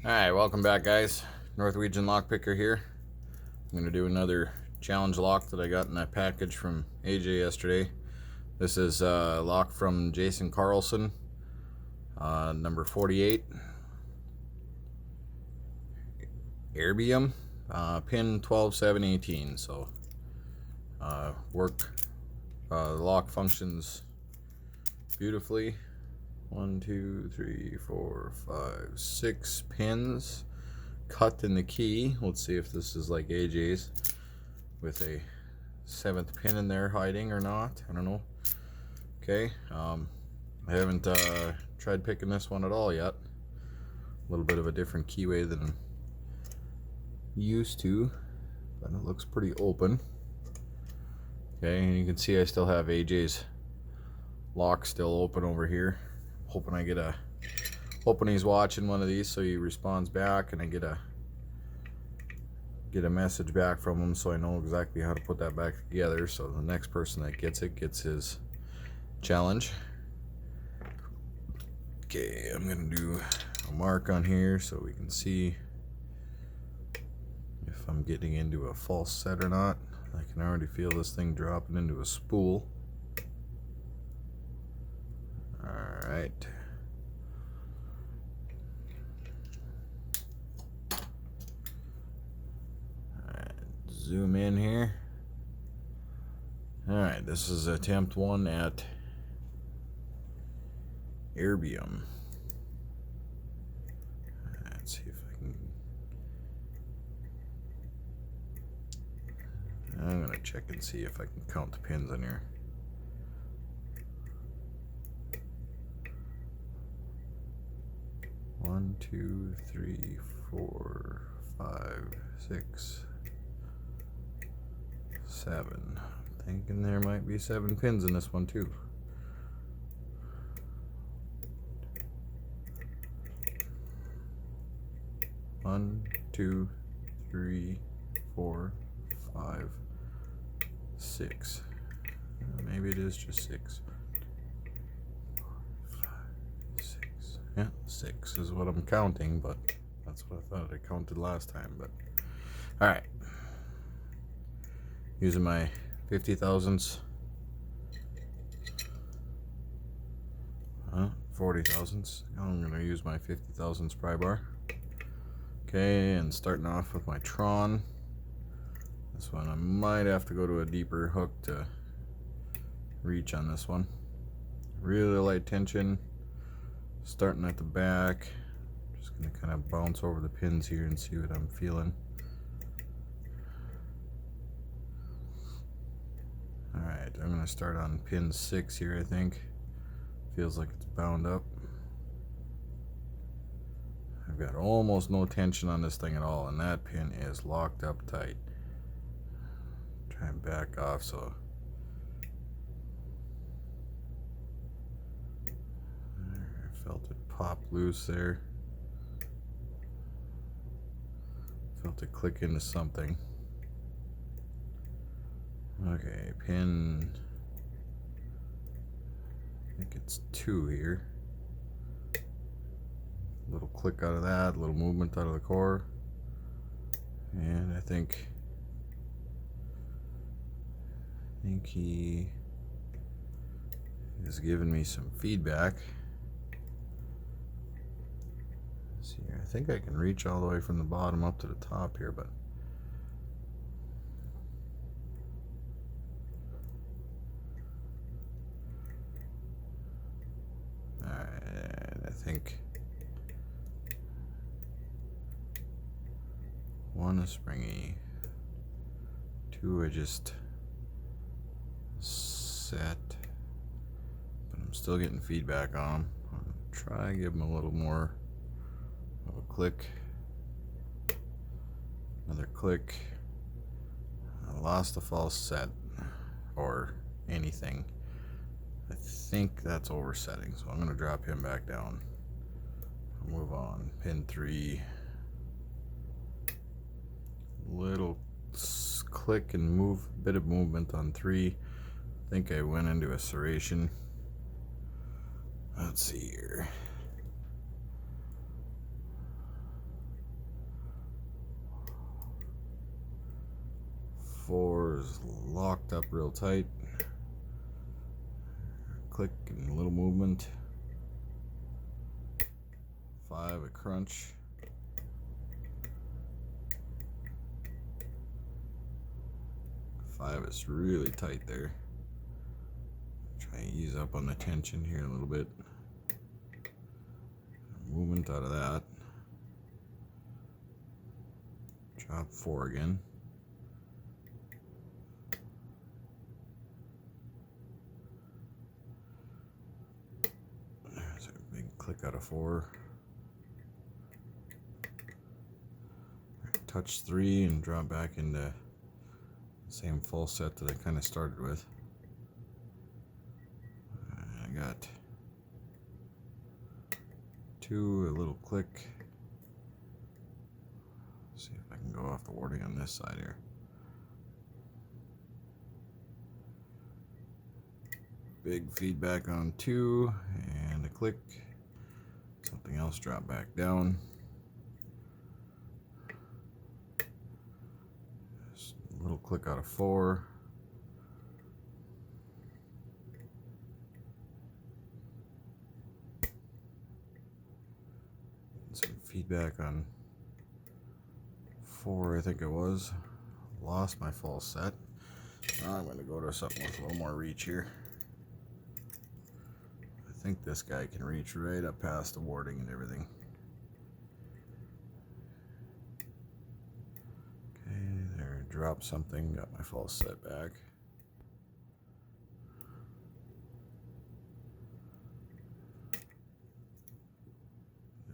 Alright, welcome back, guys. Norwegian Lockpicker here. I'm going to do another challenge lock that I got in that package from AJ yesterday. This is a lock from Jason Carlson, number 48. Erbium, pin 12-7-18. So, the lock functions beautifully. 1, 2, 3, 4, 5, 6 pins cut in the key. Let's see if this is like AJ's with a 7th pin in there hiding or not. I don't know. Okay, I haven't tried picking this one at all yet. A little bit of a different keyway than I'm used to, but it looks pretty open. Okay, and you can see I still have AJ's lock still open over here. Hoping he's watching one of these so he responds back and I get a message back from him so I know exactly how to put that back together, so the next person that gets it gets his challenge. Okay, I'm gonna do a mark on here so we can see if I'm getting into a false set or not. I can already feel this thing dropping into a spool. Alright. Zoom in here. Alright, this is attempt 1 at erbium. Let's see if I can. I'm gonna check and see if I can count the pins in here. One, 2, 3, 4, 5, 6, 7. I'm thinking there might be 7 pins in this one too. One, 2, 3, 4, 5, 6. Maybe it is just 6. Yeah, 6 is what I'm counting, but that's what I thought I counted last time. But all right, using my 50 thousandths, 40 thousandths. I'm gonna use my 50 thousandths pry bar. Okay, and starting off with my Tron. This one I might have to go to a deeper hook to reach on this one. Really light tension. Starting at the back, just gonna kind of bounce over the pins here and see what I'm feeling. Alright, I'm gonna start on pin 6 here, I think. Feels like it's bound up. I've got almost no tension on this thing at all, and that pin is locked up tight. Try and back off so felt it pop loose there. Felt it click into something. Okay, pin, I think it's 2 here. A little click out of that, a little movement out of the core. And I think he is giving me some feedback. See here, I think I can reach all the way from the bottom up to the top here, but alright, I think 1 is springy, 2 I just set, but I'm still getting feedback on them. I'm gonna try and give them a little more of a click. Another click. I lost a false set or anything. I think that's oversetting, so I'm going to drop him back down. I'll move on. Pin 3. Little click and move, bit of movement on 3. I think I went into a serration. Let's see here. 4 is locked up real tight. Click and a little movement. 5 a crunch. 5 is really tight there. Try and ease up on the tension here a little bit. Movement out of that. Drop 4 again. There's a big click out of 4. Touch 3 and drop back into the same full set that I kind of started with. I got 2, a little click. See if I can go off the warding on this side here. Big feedback on 2 and a click. Something else drop back down. Just a little click out of 4. Some feedback on 4, I think it was. Lost my full set. Now I'm going to go to something with a little more reach here. I think this guy can reach right up past the warding and everything. Okay, there, drop something, got my full set back.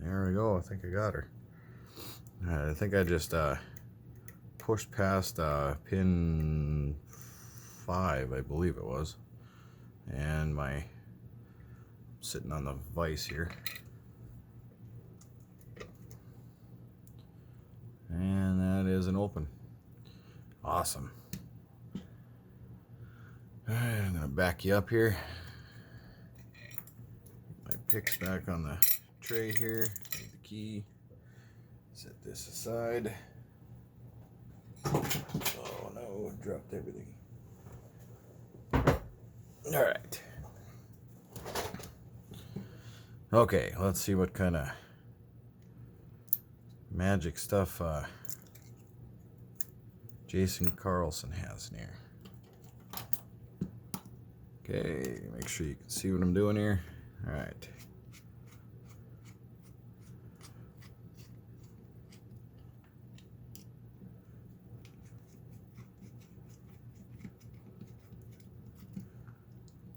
There we go, I think I got her. I think I just pushed past pin 5, I believe it was, and my sitting on the vise here, and that is an open. Awesome. All right, I'm gonna back you up here. My picks back on the tray here. Need the key. Set this aside. Oh no, dropped everything. All right. Okay, let's see what kind of magic stuff Jason Carlson has in here. Okay, make sure you can see what I'm doing here. All right.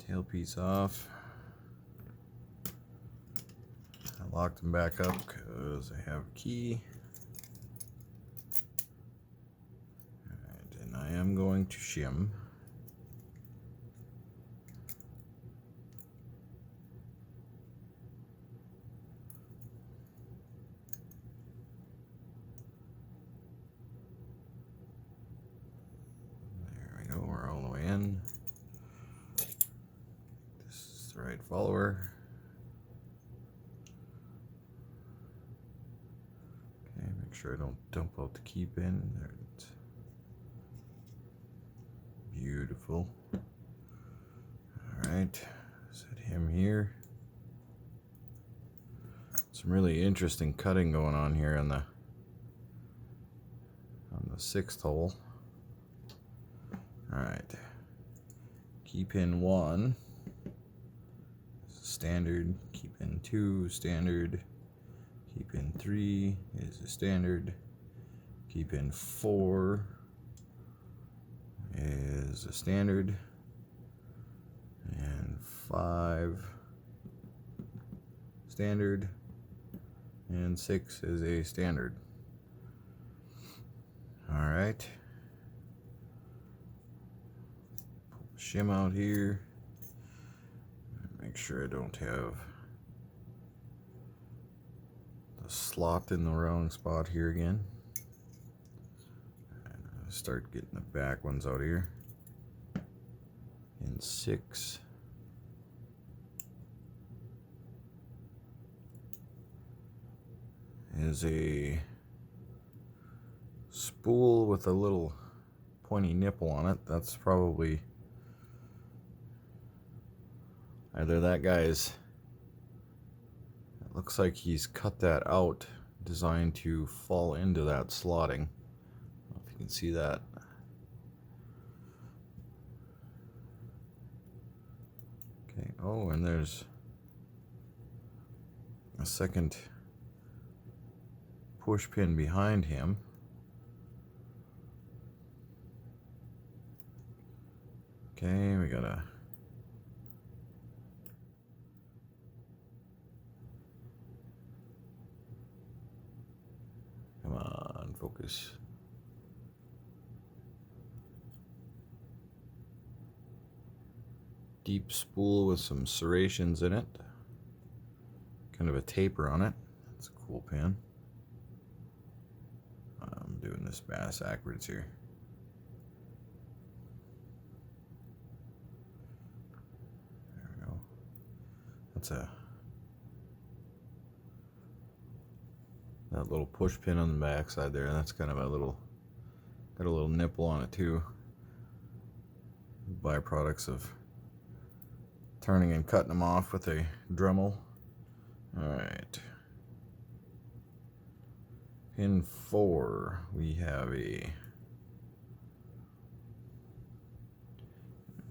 Tailpiece off. I locked them back up because I have a key. Alright, and I am going to shim. There we go, we're all the way in. This is the right follower. Make sure I don't dump out the key pin. There it's beautiful. Alright, set him here. Some really interesting cutting going on here on the 6th hole. Alright. Key pin 1 is standard. Key pin 2 standard. Key pin 3 is a standard. Key pin 4 is a standard. And 5 standard. And 6 is a standard. Alright. Pull the shim out here. Make sure I don't have the slot in the wrong spot here again. And start getting the back ones out here. In 6. Is a spool with a little pointy nipple on it. That's probably either that guy's, it looks like he's cut that out, designed to fall into that slotting. I don't know if you can see that. Okay, oh, and there's a second push pin behind him. Okay, we gotta come on, focus. Deep spool with some serrations in it. Kind of a taper on it. That's a cool pin. I'm doing this backwards here. There we go. That's that little push pin on the back side there. That's kind of got a little nipple on it too. Byproducts of turning and cutting them off with a Dremel. Alright. Pin 4, we have a,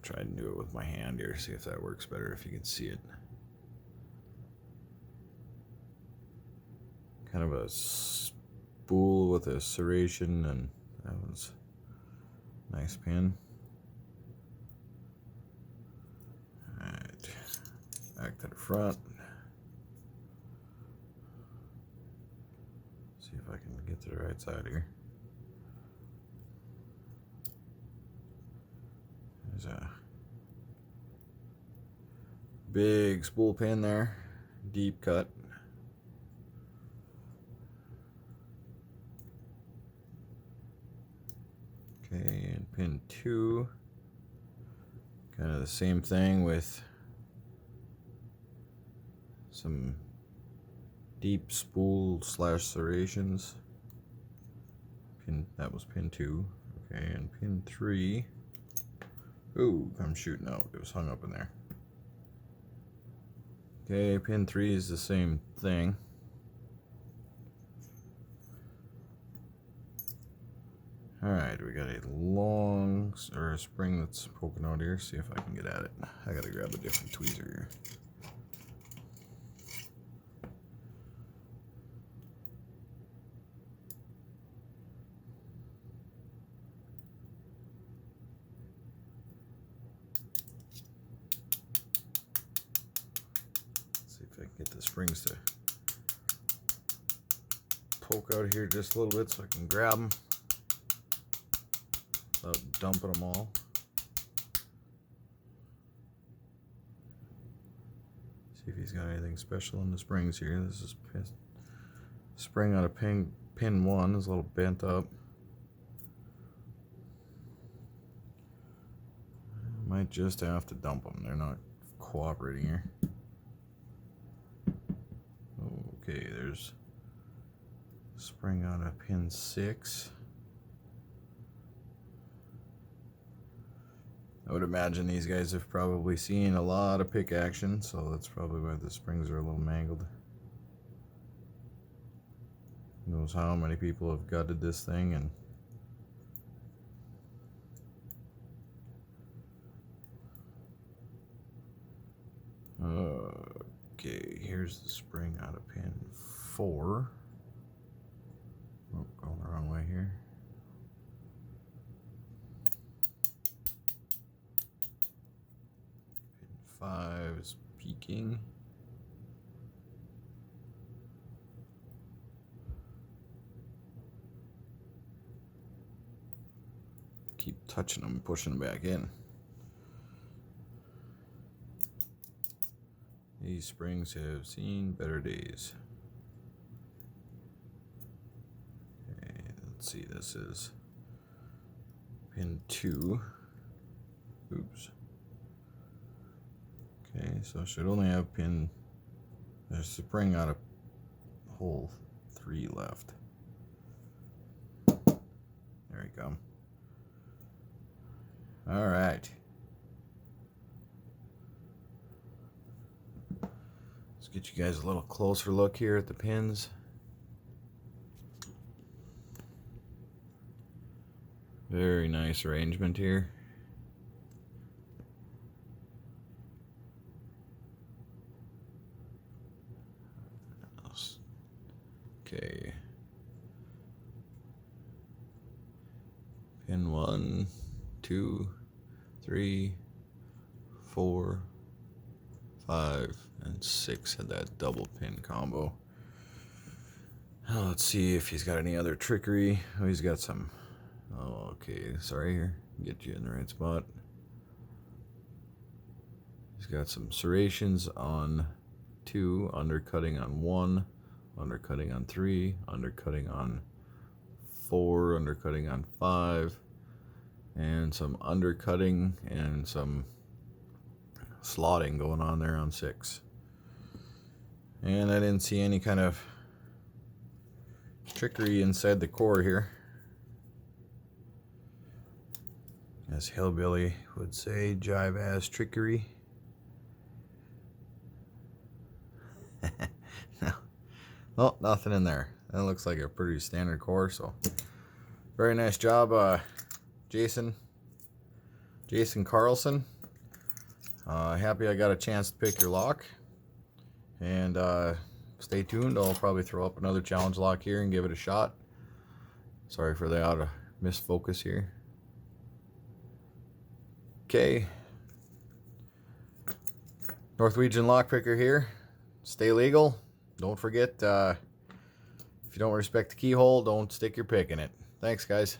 try and do it with my hand here, see if that works better, if you can see it. Kind of a spool with a serration, and that was a nice pin. Alright, back to the front. See if I can get to the right side here. There's a big spool pin there, deep cut. Okay, and pin 2, kind of the same thing with some deep spool / serrations. That was pin 2. Okay, and pin 3. Ooh, I'm shooting out. It was hung up in there. Okay, pin 3 is the same thing. Alright, we got a long a spring that's poking out here. See if I can get at it. I gotta grab a different tweezer here. See if I can get the springs to poke out here just a little bit so I can grab them without dumping them all. See if he's got anything special in the springs here. This is spring out of pin 1 is a little bent up. Might just have to dump them. They're not cooperating here. Okay, there's spring out of pin 6. I would imagine these guys have probably seen a lot of pick action, so that's probably why the springs are a little mangled. Who knows how many people have gutted this thing and okay, here's the spring out of pin 4. Oh, going the wrong way here. Pin 5 is peaking. Keep touching them, pushing them back in. These springs have seen better days. Okay, let's see, this is pin 2. Oops. Okay, so I should only have there's a spring out of hole 3 left. There we go. All right. Let's get you guys a little closer look here at the pins. Very nice arrangement here. Okay. Pin 1, 2, 3, 4, 5, and 6 had that double pin combo. Now let's see if he's got any other trickery. Oh, he's got some. Oh, okay. Sorry here. Get you in the right spot. He's got some serrations on 2, undercutting on 1, undercutting on 3, undercutting on 4, undercutting on 5, and some undercutting and some slotting going on there on 6. And I didn't see any kind of trickery inside the core here, as Hillbilly would say, jive ass trickery. No, nothing in there. That looks like a pretty standard core, so very nice job, Jason Carlson. Happy I got a chance to pick your lock, and stay tuned. I'll probably throw up another challenge lock here and give it a shot. Sorry for the out of misfocus here. Okay, Norwegian lock picker here. Stay legal. Don't forget, if you don't respect the keyhole, don't stick your pick in it. Thanks, guys.